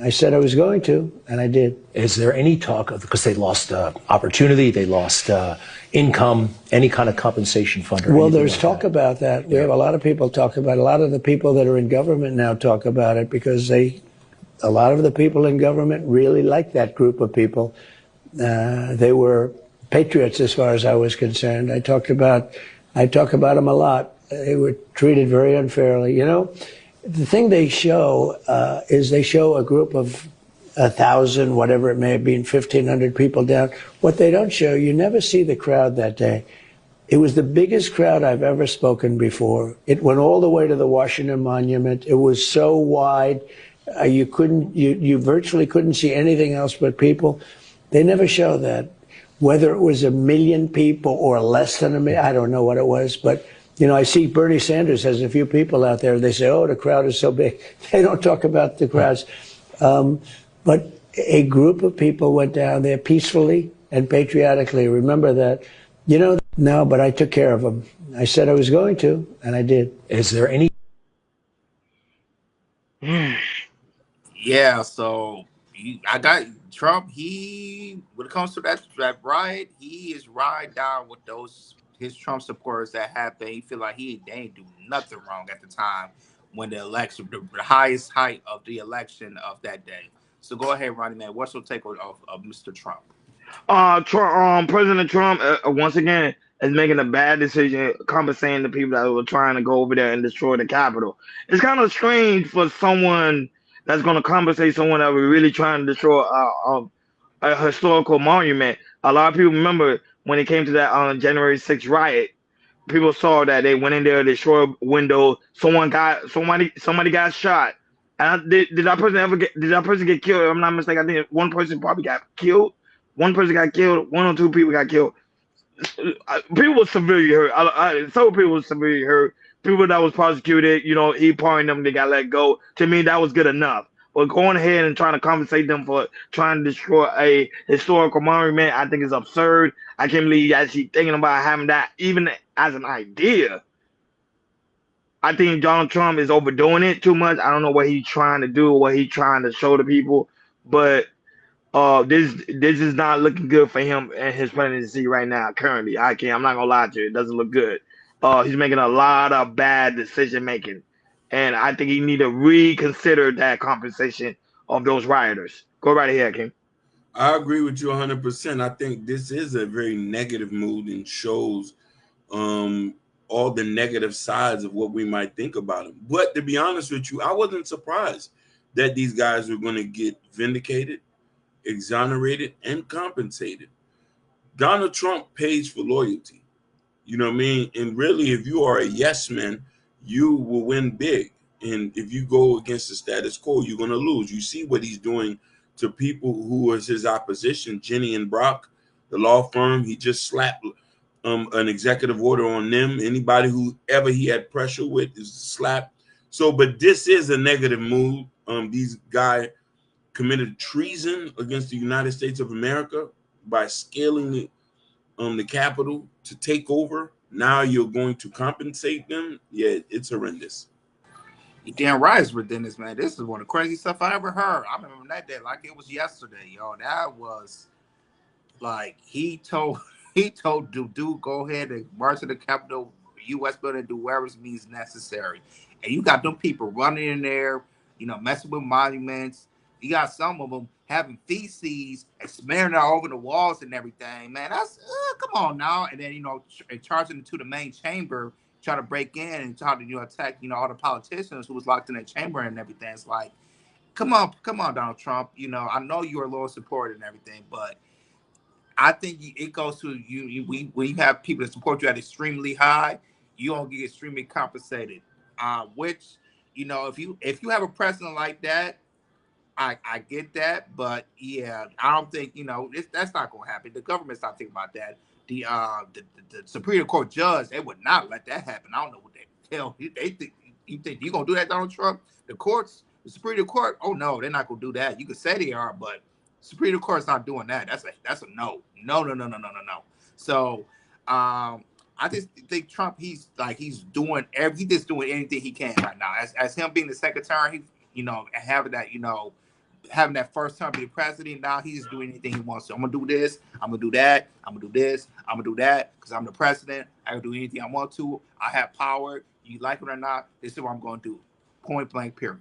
I said I was going to, and I did. Is there any talk of, because they lost opportunity, they lost income, any kind of compensation fund or Well, anything there's like talk that? about that. We have a lot of people talk about it. A lot of the people that are in government now talk about it because a lot of the people in government really like that group of people. They were patriots as far as I was concerned. I talk about them a lot. They were treated very unfairly. You know, the thing they show is they show a group of 1,000, whatever it may have been, 1,500 people down. What they don't show, you never see the crowd that day. It was the biggest crowd I've ever spoken before. It went all the way to the Washington Monument. It was so wide, you virtually couldn't see anything else but people. They never show that. Whether it was 1,000,000 people or less than 1,000,000, I don't know what it was, but you know, I see Bernie Sanders has a few people out there. They say, "Oh, the crowd is so big." They don't talk about the crowds, but a group of people went down there peacefully and patriotically. Remember that. You know, no, but I took care of them. I said I was going to, and I did. Is there any Yeah, so I got Trump. He, when it comes to that riot, he is right down with those his Trump supporters that have been. He feel like they ain't do nothing wrong at the time when the election, the highest height of the election of that day. So go ahead, Ronnie, man. What's your take of Mr. Trump? President Trump once again is making a bad decision, compensating the people that were trying to go over there and destroy the Capitol. It's kind of strange for someone that's going to compensate someone that was really trying to destroy a historical monument. A lot of people remember when it came to that January 6th riot. People saw that they went in there, destroyed a window. Somebody got shot. And did that person did that person get killed? If I'm not mistaken, I think one person probably got killed. One person got killed. One or two people got killed. People were severely hurt. Some people were severely hurt. People that was prosecuted, you know, he pardoned them, they got let go. To me, that was good enough. But going ahead and trying to compensate them for trying to destroy a historical monument, I think is absurd. I can't believe you actually thinking about having that even as an idea. I think Donald Trump is overdoing it too much. I don't know what he's trying to do, what he's trying to show the people, but this is not looking good for him and his presidency right now. Currently, I'm not gonna lie to you, it doesn't look good. He's making a lot of bad decision making, and I think he need to reconsider that compensation of those rioters. Go right ahead, King. I agree with you 100%. I think this is a very negative mood and shows um, all the negative sides of what we might think about him. But to be honest with you, I wasn't surprised that these guys were going to get vindicated, exonerated, and compensated. Donald Trump pays for loyalty. You know what I mean? And really, if you are a yes man, you will win big. And if you go against the status quo, you're going to lose. You see what he's doing to people who was his opposition, Jenny and Brock, the law firm. He just slapped an executive order on them. Anybody who ever he had pressure with is slapped. So, but this is a negative move. These guys committed treason against the United States of America by scaling the Capitol to take over. Now you're going to compensate them. Yeah, it's horrendous. You damn right it's ridiculous, man. This is one of the crazy stuff I ever heard. I remember that day like it was yesterday, yo. That was like he told dude go ahead and march to the Capitol U.S. building and do whatever means necessary. And you got them people running in there, you know, messing with monuments. You got some of them having feces and smearing it all over the walls and everything. Man, that's come on now. And then charging to the main chamber, try to break in and try to attack all the politicians who was locked in that chamber and everything. It's like, come on, Donald Trump. I know you're a loyal supporter and everything, but I think it goes to when you have people that support you at extremely high, you don't get extremely compensated. Which if you have a president like that, I get that, but yeah, I don't think that's not going to happen. The government's not thinking about that. The Supreme Court judge, they would not let that happen. I don't know what they tell they think. You think you're gonna do that, Donald Trump? The courts, the Supreme Court, oh no, they're not gonna do that. You could say they are, but Supreme Court's not doing that. That's a no. No, no, no, no, no, no, no. So I just think Trump, he's just doing anything he can right now. As him being the secretary, having that, having that first term be the president. Now he's just doing anything he wants to. I'm gonna do this. I'm gonna do that. I'm gonna do this. I'm gonna do that because I'm the president. I can do anything I want to. I have power. You like it or not? This is what I'm gonna do. Point blank. Period.